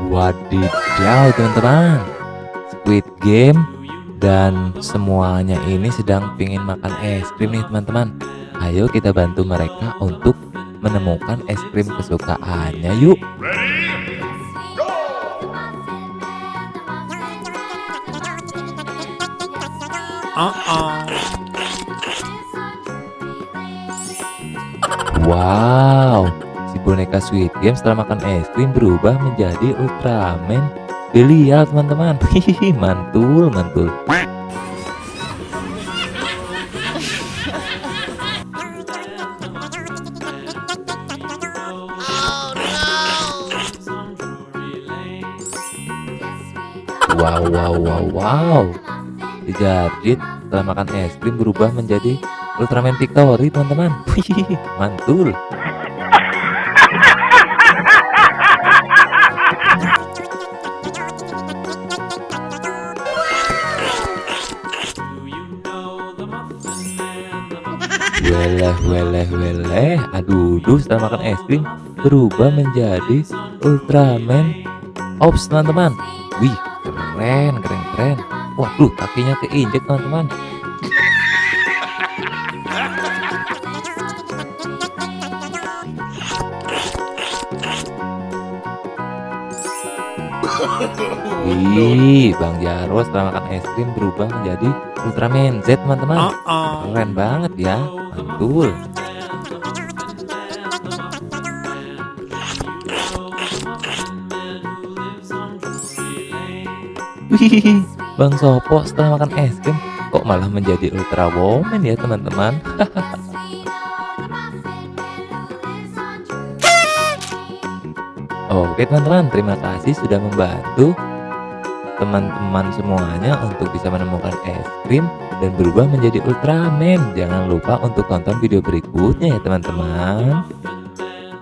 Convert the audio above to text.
Wadidaw teman-teman, Squid Game dan semuanya ini sedang pingin makan es krim nih teman-teman. Ayo kita bantu mereka untuk menemukan es krim kesukaannya yuk. Wow, si boneka Squid Game setelah makan es krim berubah menjadi Ultraman Belial teman-teman. Hihihi, mantul mantul. Wow wow wow wow, si Jarjit setelah makan es krim berubah menjadi Ultraman Victory teman-teman. Hihihi, mantul. Weleh weleh weleh, aduh setelah makan es krim berubah menjadi Ultraman Ops teman-teman. Wih, keren keren keren. Waduh, kakinya keinjek teman-teman. Wih, Bang Jarwo setelah makan es krim berubah menjadi Ultraman Z teman-teman. Keren banget ya, mantul. Wih, Bang Sopo setelah makan es krim kok malah menjadi Ultra Woman ya teman-teman. Oke teman-teman, terima kasih sudah membantu teman-teman semuanya untuk bisa menemukan es krim dan berubah menjadi Ultraman. Jangan lupa untuk tonton video berikutnya ya teman-teman.